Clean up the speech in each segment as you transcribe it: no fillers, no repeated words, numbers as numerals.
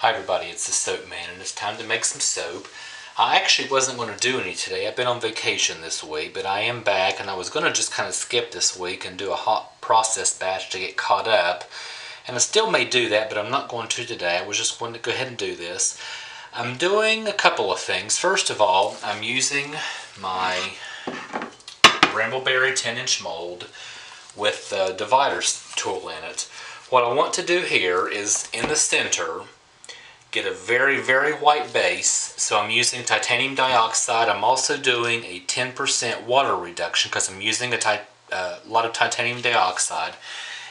Hi everybody, it's the Soap Man and it's time to make some soap. I actually wasn't going to do any today. I've been on vacation this week, but I am back and I was going to just kind of skip this week and do a hot process batch to get caught up. And I still may do that, but I'm not going to today. I was just going to go ahead and do this. I'm doing a couple of things. First of all, I'm using my Brambleberry 10-inch mold with the divider tool in it. What I want to do here is in the center get a very, very white base. So I'm using titanium dioxide. I'm also doing a 10% water reduction because I'm using a lot of titanium dioxide.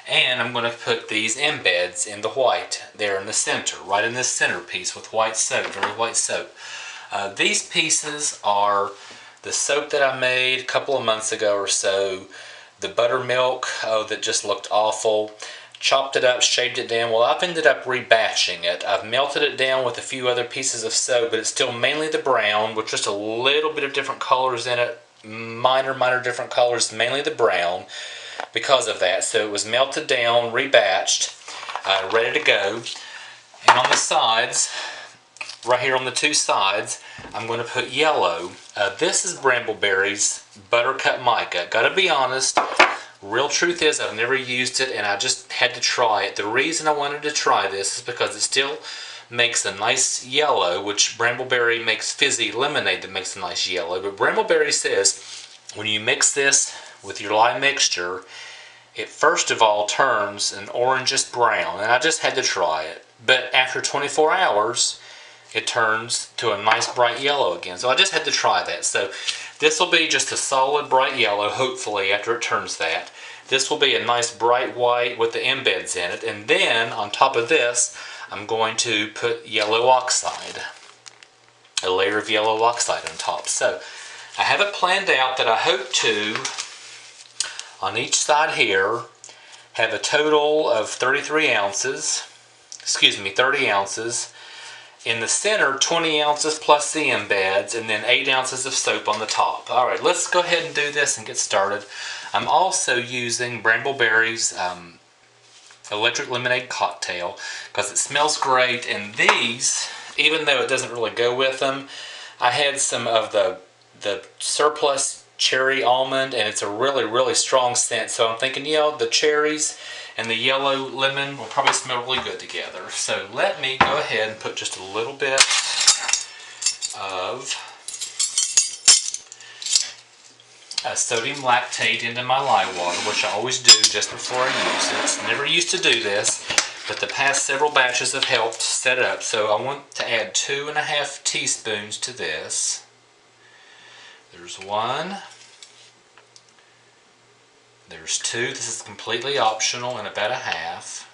And I'm going to put these embeds in the white there in the center, right in this centerpiece with white soap, very white soap. These pieces are the soap that I made a couple of months ago or so. The buttermilk, that just looked awful. Chopped it up, shaved it down. Well, I've ended up rebatching it. I've melted it down with a few other pieces of soap, but it's still mainly the brown with just a little bit of different colors in it. Minor different colors, mainly the brown because of that. So it was melted down, rebatched, ready to go. And on the sides, right here on the two sides, I'm going to put yellow. This is Brambleberry's Buttercup Mica. Gotta be honest, real truth is I've never used it and I just had to try it. The reason I wanted to try this is because it still makes a nice yellow, which Brambleberry makes fizzy lemonade that makes a nice yellow. But Brambleberry says when you mix this with your lye mixture, it first of all turns an orangish brown, and I just had to try it. But after 24 hours, it turns to a nice bright yellow again. So I just had to try that. So this will be just a solid bright yellow, hopefully, after it turns that. This will be a nice bright white with the embeds in it. And then, on top of this, I'm going to put yellow oxide. A layer of yellow oxide on top. So, I have it planned out that I hope to, on each side here, have a total of 30 ounces. In the center, 20 ounces plus the embeds, and then 8 ounces of soap on the top. Alright, let's go ahead and do this and get started. I'm also using Brambleberry's electric lemonade cocktail because it smells great, and these, even though it doesn't really go with them, I had some of the surplus cherry almond, and it's a really strong scent, so I'm thinking, the cherries and the yellow lemon will probably smell really good together. So let me go ahead and put just a little bit of sodium lactate into my lye water, which I always do just before I use it. Never used to do this, but the past several batches have helped set up. So I want to add 2.5 teaspoons to this. There's 1. There's 2. This is completely optional, and about 1/2.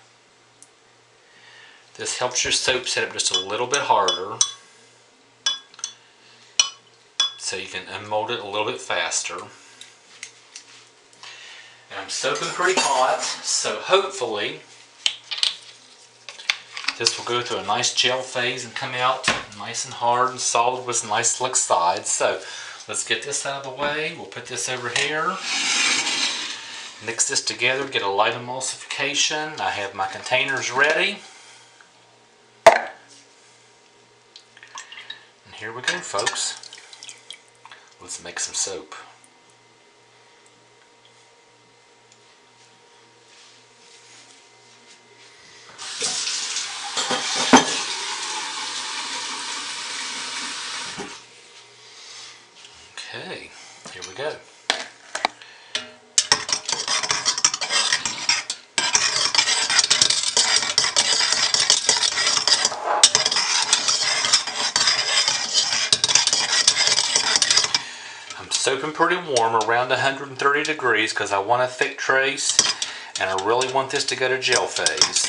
This helps your soap set up just a little bit harder, so you can unmold it a little bit faster. And I'm soaping pretty hot, so hopefully this will go through a nice gel phase and come out nice and hard and solid with some nice slick sides. So let's get this out of the way. We'll put this over here. Mix this together, get a light emulsification. I have my containers ready. And here we go, folks. Let's make some soap. Okay, here we go. Soaping pretty warm, around 130 degrees, because I want a thick trace and I really want this to go to gel phase.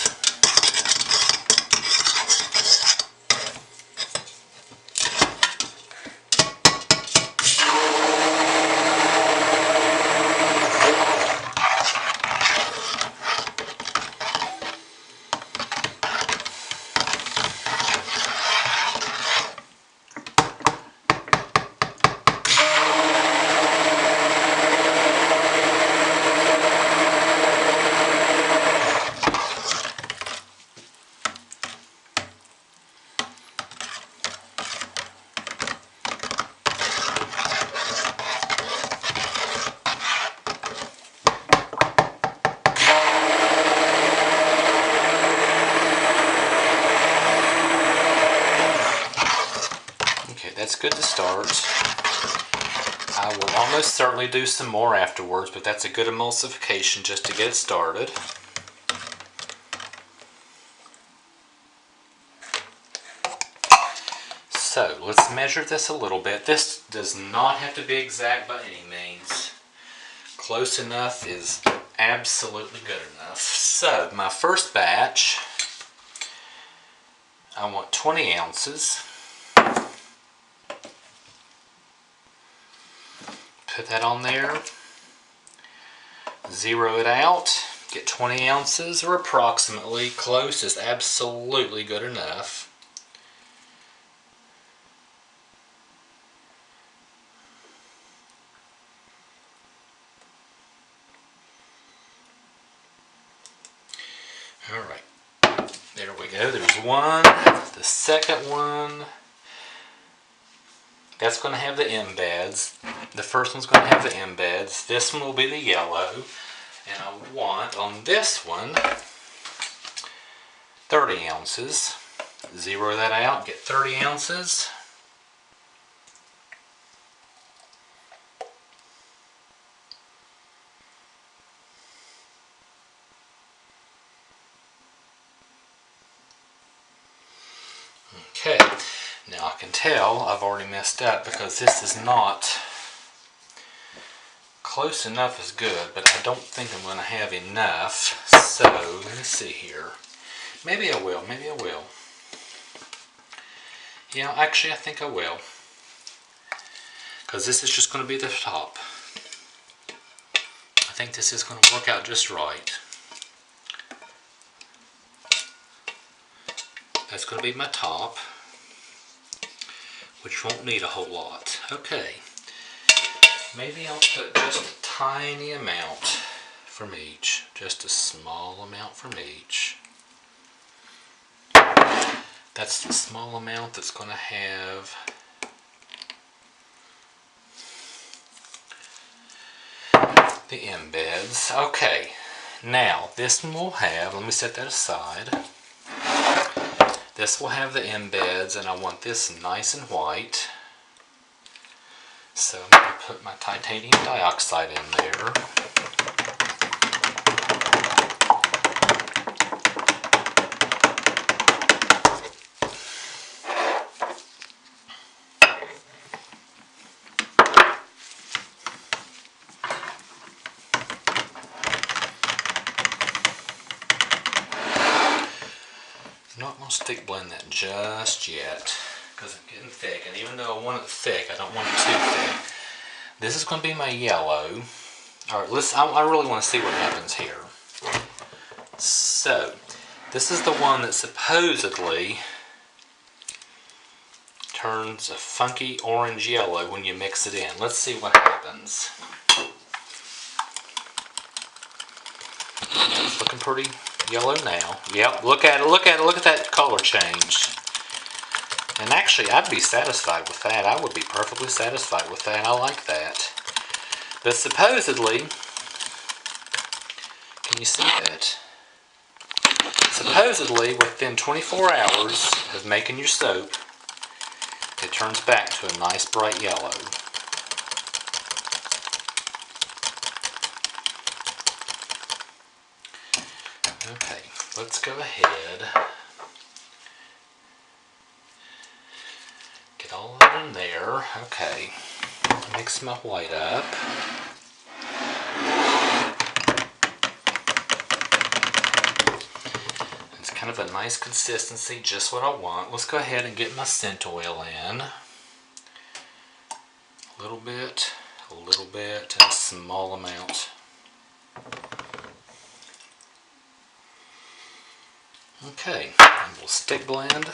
good to start. I will almost certainly do some more afterwards, but that's a good emulsification just to get it started. So let's measure this a little bit. This does not have to be exact by any means. Close enough is absolutely good enough. So my first batch, I want 20 ounces. Put that on there. Zero it out. Get 20 ounces or approximately. Close is absolutely good enough. Alright, there we go. There's one. The second one, that's going to have the embeds. The first one's going to have the embeds. This one will be the yellow. And I want, on this one, 30 ounces. Zero that out, get 30 ounces. Okay, now I can tell I've already messed up because this is not close enough is good, but I don't think I'm going to have enough. So, let me see here. Maybe I will, maybe I will. Yeah, actually I think I will. Because this is just going to be the top. I think this is going to work out just right. That's going to be my top, which won't need a whole lot. Okay, maybe I'll put just a tiny amount from each, just a small amount from each. That's the small amount that's going to have the embeds. Okay, now this one will have, let me set that aside. This will have the embeds, and I want this nice and white. So I'm going to put my titanium dioxide in there. I'm not going to stick blend that just yet because I'm getting thick, and even though I want it thick, I don't want it too thick. This is going to be my yellow. Alright, listen, I really want to see what happens here. So, this is the one that supposedly turns a funky orange yellow when you mix it in. Let's see what happens. It's looking pretty yellow now. Yep, look at it, look at it, look at that color change. And actually, I'd be satisfied with that. I would be perfectly satisfied with that. I like that. But supposedly, can you see that? Supposedly, within 24 hours of making your soap, it turns back to a nice bright yellow. Okay, let's go ahead. Get all that in there. Okay, mix my white up. It's kind of a nice consistency, just what I want. Let's go ahead and get my scent oil in. A little bit, and a small amount. Okay, and we'll stick blend.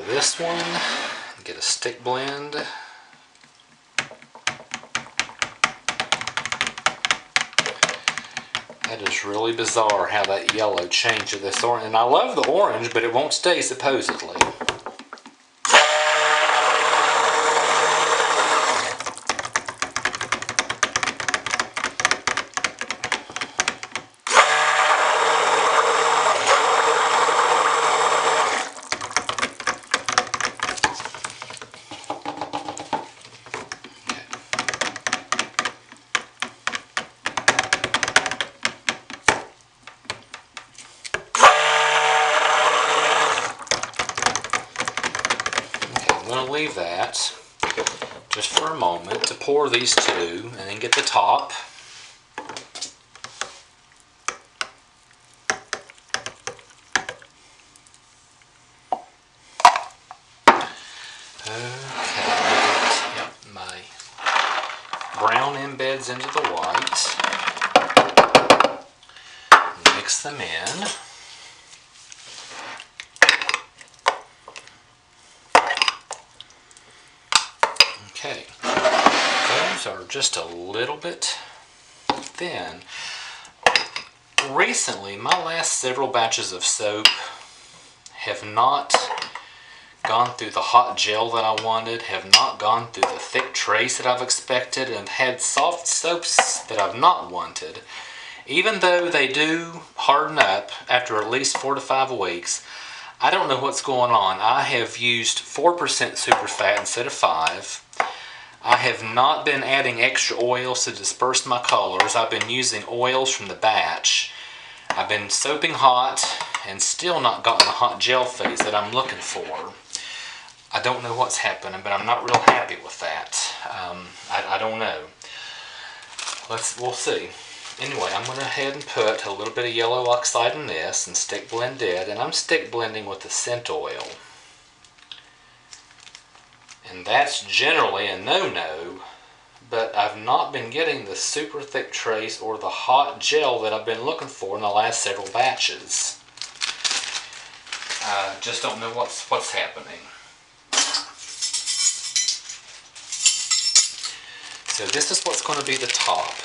This one, get a stick blend. That is really bizarre how that yellow changed to this orange. And I love the orange, but it won't stay supposedly. I'm going to leave that just for a moment to pour these two and then get the top. Okay, yep, my brown embeds into the white. Mix them in. Okay, those are just a little bit thin. Recently, my last several batches of soap have not gone through the hot gel that I wanted, have not gone through the thick trace that I've expected, and had soft soaps that I've not wanted. Even though they do harden up after at least 4 to 5 weeks, I don't know what's going on. I have used 4% superfat instead of 5. I have not been adding extra oils to disperse my colors. I've been using oils from the batch. I've been soaping hot and still not gotten the hot gel phase that I'm looking for. I don't know what's happening, but I'm not real happy with that. I don't know. We'll see. Anyway, I'm going to head and put a little bit of yellow oxide in this and stick blend it. And I'm stick blending with the scent oil. And that's generally a no-no, but I've not been getting the super thick trace or the hot gel that I've been looking for in the last several batches. I just don't know what's happening. So this is what's going to be the top.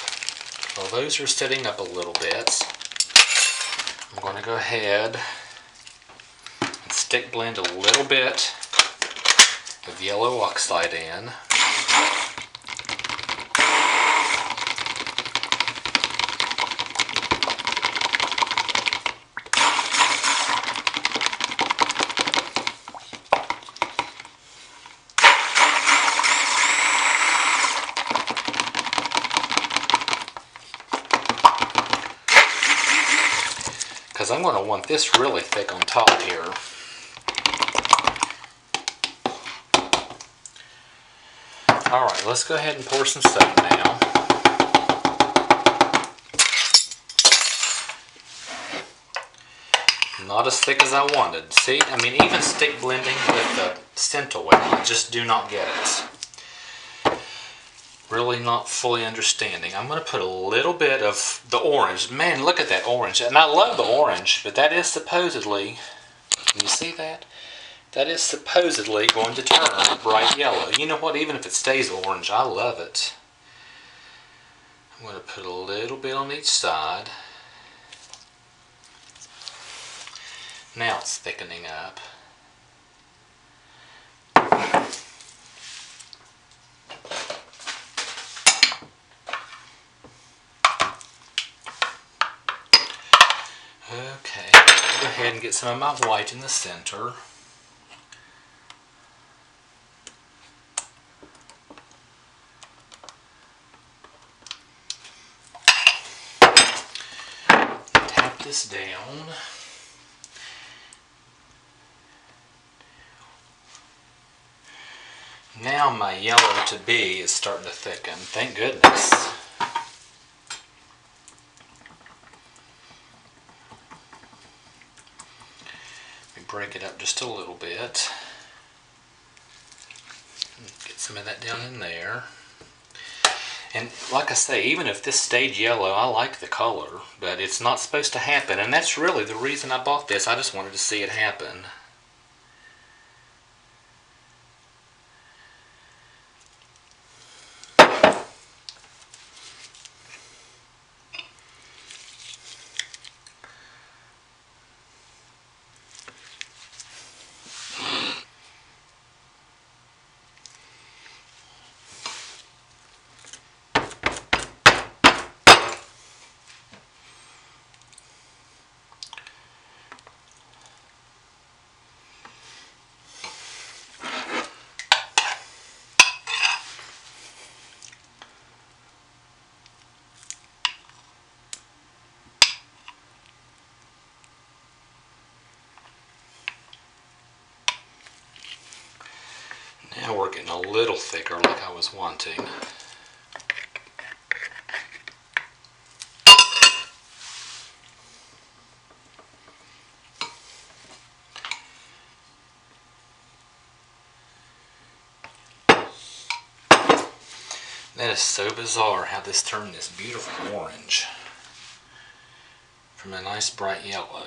While those are setting up a little bit, I'm going to go ahead and stick blend a little bit of yellow oxide in. Because I'm going to want this really thick on top here. Alright, let's go ahead and pour some soap now. Not as thick as I wanted. See, I mean, even stick blending with the scent oil, I just do not get it. Really not fully understanding. I'm going to put a little bit of the orange. Man, look at that orange. And I love the orange, but that is supposedly, can you see that? That is supposedly going to turn bright yellow. You know what? Even if it stays orange, I love it. I'm going to put a little bit on each side. Now it's thickening up. Okay, I'll go ahead and get some of my white in the center. Tap this down. Now my yellow to be is starting to thicken. Thank goodness. Break it up just a little bit. Get some of that down in there. And like I say, even if this stayed yellow, I like the color, but it's not supposed to happen. And that's really the reason I bought this. I just wanted to see it happen. Now we're getting a little thicker like I was wanting. That is so bizarre how this turned this beautiful orange from a nice bright yellow.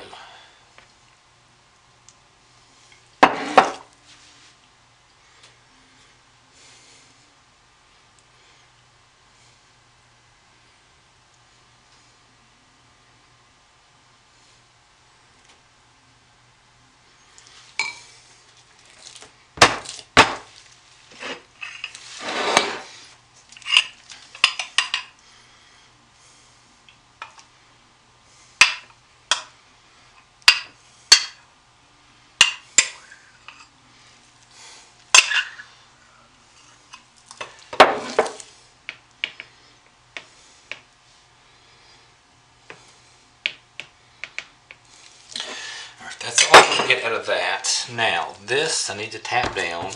That's all I can get out of that. Now, this I need to tap down,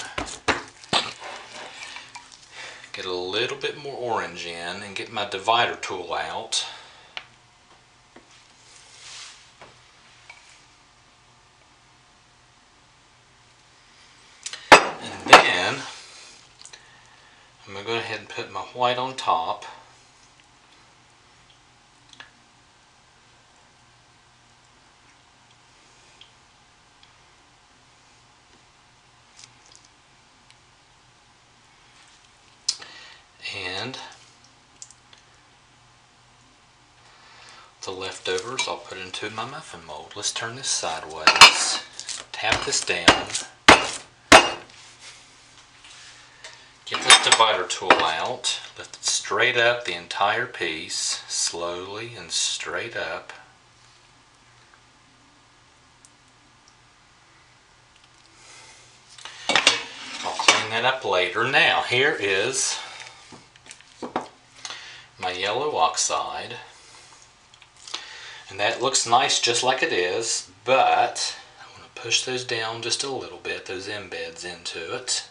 get a little bit more orange in, and get my divider tool out. And then, I'm going to go ahead and put my white on top. And the leftovers I'll put into my muffin mold. Let's turn this sideways. Tap this down. Get this divider tool out. Lift it straight up the entire piece, slowly and straight up. I'll clean that up later. Now, here is my yellow oxide, and that looks nice just like it is, but I want to push those down just a little bit, those embeds into it,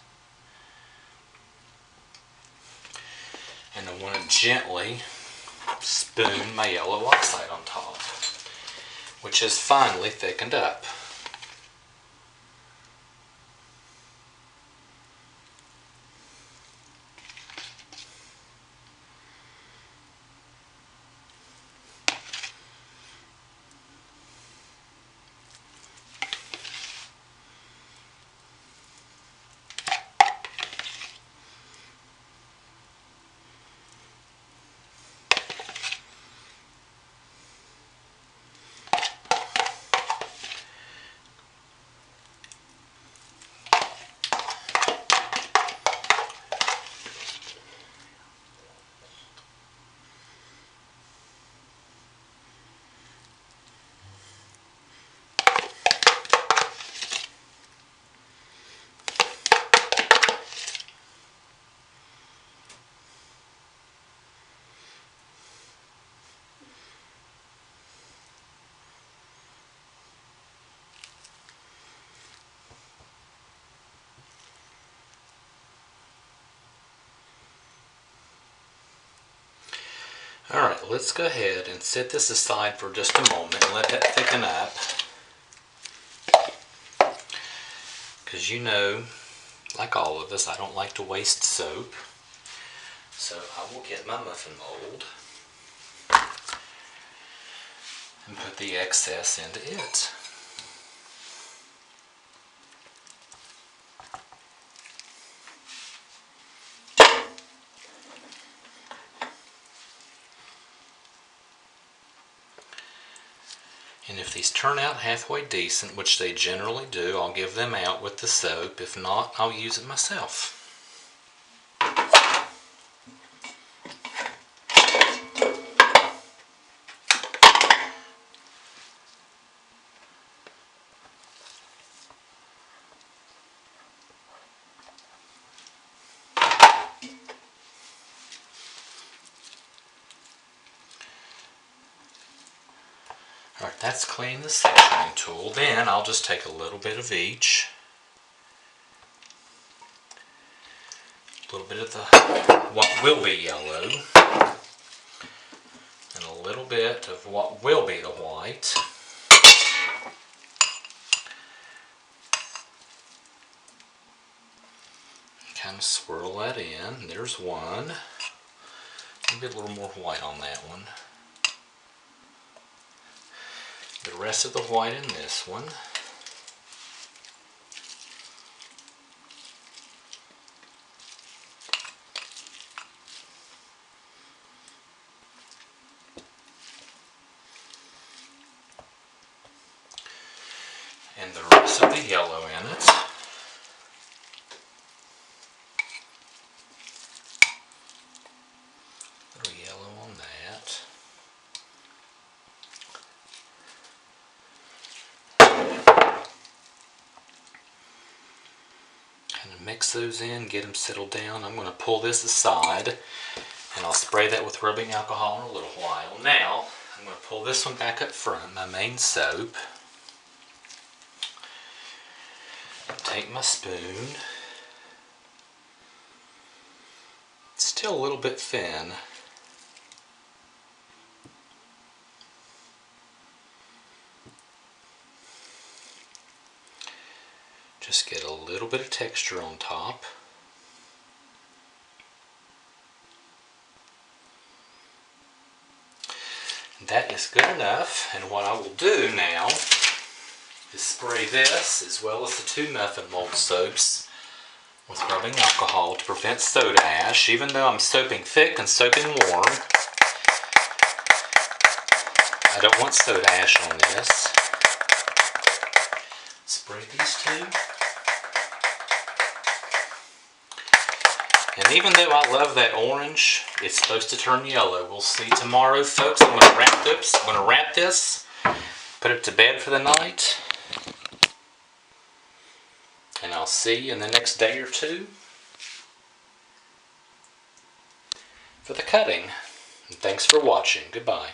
and I want to gently spoon my yellow oxide on top, which is finely thickened up. Alright, let's go ahead and set this aside for just a moment and let that thicken up. Because you know, like all of us, I don't like to waste soap. So I will get my muffin mold and put the excess into it. And if these turn out halfway decent, which they generally do, I'll give them out with the soap. If not, I'll use it myself. Alright, that's clean the sectioning tool. Then I'll just take a little bit of each A little bit of the what will be yellow, and a little bit of what will be the white. Kind of swirl that in. There's one. Maybe a little more white on that one. The rest of the white in this one. And the rest of the yellow in it. Little yellow on that. Kind of mix those in, get them settled down. I'm going to pull this aside and I'll spray that with rubbing alcohol in a little while. Now, I'm going to pull this one back up front, my main soap. Take my spoon. It's still a little bit thin. Just get a little bit of texture on top. That is good enough, and what I will do now is spray this as well as the two muffin mold soaps with rubbing alcohol to prevent soda ash. Even though I'm soaping thick and soaping warm, I don't want soda ash on this. Spray these two. And even though I love that orange, it's supposed to turn yellow. We'll see tomorrow, folks. I'm going to wrap this, put it to bed for the night, and I'll see you in the next day or two for the cutting. And thanks for watching. Goodbye.